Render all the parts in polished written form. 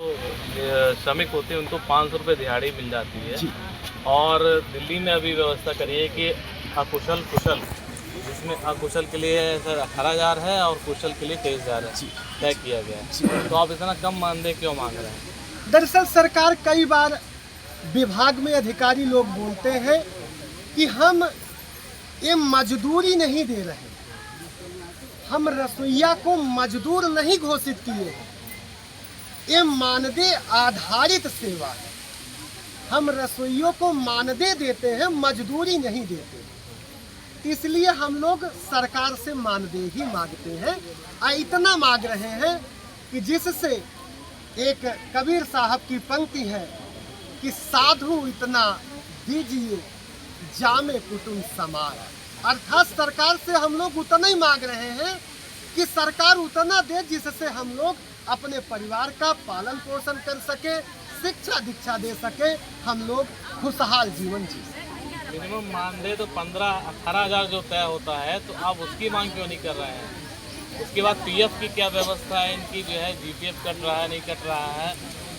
श्रमिक होते हैं उनको 500 रुपये दिहाड़ी मिल जाती है। और दिल्ली में अभी व्यवस्था करी है कि अकुशल कुशल, जिसमें अकुशल के लिए सर 18,000 है और कुशल के लिए 23,000 है तय किया गया है। तो आप इतना कम मानदेय क्यों मांग रहे हैं? दरअसल सरकार कई बार विभाग में अधिकारी लोग बोलते हैं कि हम ये मजदूरी नहीं दे रहे, हम रसोइया को मजदूर नहीं घोषित किए हैं, ये मानदेय आधारित सेवा है। हम रसोइयों को मानदेय देते हैं, मजदूरी नहीं देते। इसलिए हम लोग सरकार से मानदेय ही मांगते हैं और इतना मांग रहे हैं कि जिससे एक कबीर साहब की पंक्ति है कि साधु इतना दीजिए जामे कुटुंब समार। अर्थात सरकार से हम लोग उतना ही मांग रहे हैं कि सरकार उतना दे जिससे हम लोग अपने परिवार का पालन पोषण कर सके, शिक्षा दीक्षा दे सके, हम लोग खुशहाल जीवन जी सके। मिनिमम मानदेय तो 18,000 जो तय होता है, तो आप उसकी मांग क्यों नहीं कर रहे हैं? उसके बाद पीएफ की क्या व्यवस्था है, इनकी जो है जीपीएफ कट रहा है नहीं कट रहा है,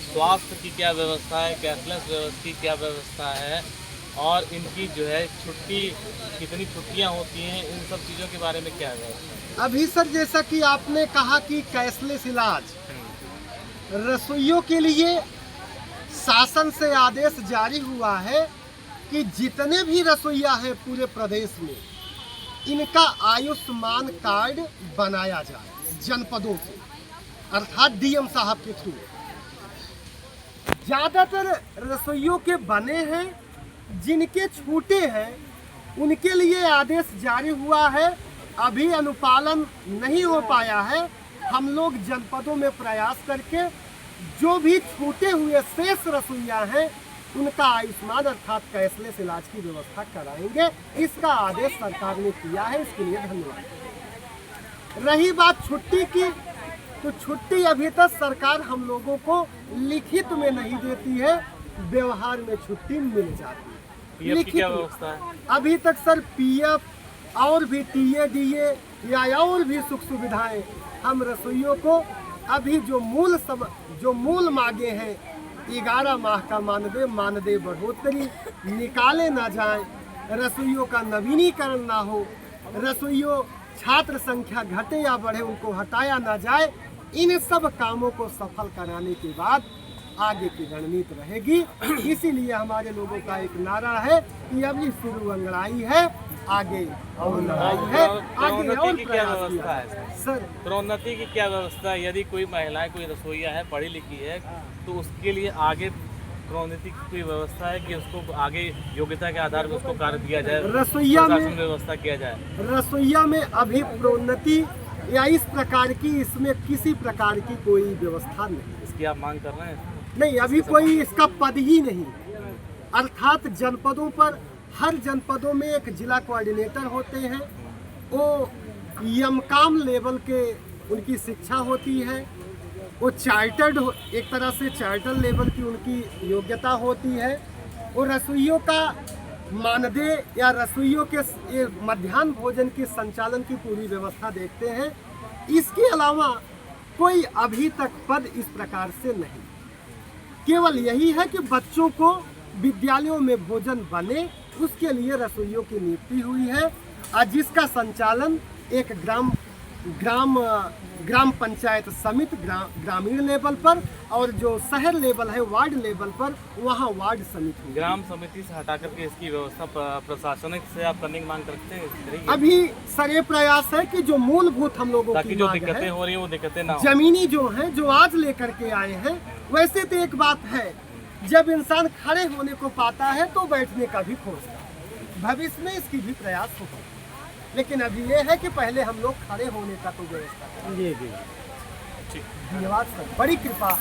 स्वास्थ्य की क्या व्यवस्था है, कैशलेस व्यवस्था की क्या व्यवस्था है, और इनकी जो है छुट्टी कितनी छुट्टियां होती हैं, इन सब चीज़ों के बारे में क्या है? अभी सर जैसा कि आपने कहा कि कैशलेस इलाज, रसोइयों के लिए शासन से आदेश जारी हुआ है कि जितने भी रसोइया हैं पूरे प्रदेश में, इनका आयुष्मान कार्ड बनाया जाए जनपदों से, अर्थात डीएम साहब के थ्रू। ज़्यादातर रसोइयों के बने हैं, जिनके छूटे हैं उनके लिए आदेश जारी हुआ है, अभी अनुपालन नहीं हो पाया है। हम लोग जनपदों में प्रयास करके जो भी छूटे हुए शेष रसोइया हैं उनका आयुष्मान अर्थात कैशलेस इलाज की व्यवस्था कराएंगे। इसका आदेश सरकार ने किया है, इसके लिए धन्यवाद। रही बात छुट्टी की, तो छुट्टी अभी तक सरकार हम लोगों को लिखित में नहीं देती है, व्यवहार में छुट्टी मिल जाती है। लिखित क्या व्यवस्था है? अभी तक सर पीएफ और भी टीए डीए या और भी सुख सुविधाएं हम रसोइयों को अभी जो मूल मांगे हैं 11 माह का मानदेय बढ़ोतरी निकाले ना जाए, रसोइयों का नवीनीकरण ना हो, रसोइयों छात्र संख्या घटे या बढ़े उनको हटाया ना जाए, इन सब कामों को सफल कराने के बाद आगे की रणनीति रहेगी। इसीलिए हमारे लोगों का एक नारा है कि अभी शुरू अंगड़ाई है, आगे और लड़ाई है, आगे और प्रयास किया है। सर प्रोन्नति की क्या व्यवस्था है? यदि कोई महिलाएं, कोई रसोइया है, पढ़ी लिखी है, तो उसके लिए आगे प्रोन्नति की कोई व्यवस्था है कि उसको आगे योग्यता के आधार पर उसको कार्य दिया जाए, रसोइया में व्यवस्था किया जाए? रसोइया में अभी प्रोन्नति या इस प्रकार की, इसमें किसी प्रकार की कोई व्यवस्था नहीं। इसकी आप मांग कर रहे हैं? नहीं, अभी कोई इसका पद ही नहीं। अर्थात जनपदों पर, हर जनपदों में एक जिला कोऑर्डिनेटर होते हैं, वो यमकाम लेवल के उनकी शिक्षा होती है, वो चार्टर्ड, एक तरह से चार्टर्ड लेवल की उनकी योग्यता होती है। वो रसोइयों का मानदेय या रसोइयों के मध्याह्न भोजन के संचालन की पूरी व्यवस्था देखते हैं। इसके अलावा कोई अभी तक पद इस प्रकार से नहीं। केवल यही है कि बच्चों को विद्यालयों में भोजन बने, उसके लिए रसोइयों की नियुक्ति हुई है, और जिसका संचालन एक ग्राम पंचायत समिति ग्रामीण लेवल पर, और जो शहर लेवल है वार्ड लेवल पर, वहाँ वार्ड समिति। ग्राम समिति से हटा करके इसकी व्यवस्था प्रशासनिक से आप करने की मांग करते हैं? अभी सर ये प्रयास है कि जो मूलभूत हम लोगों की जो दिक्कतें हो रही है वो दिक्कतें ना हो, जमीनी जो है, जो आज लेकर के आए हैं। वैसे तो एक बात है, जब इंसान खड़े होने को पाता है तो बैठने का भी खोजता है। भविष्य में इसकी भी प्रयास होगा, लेकिन अभी ये है कि पहले हम लोग खड़े होने का तो व्यवस्था करें। जी। धन्यवाद सर, बड़ी कृपा।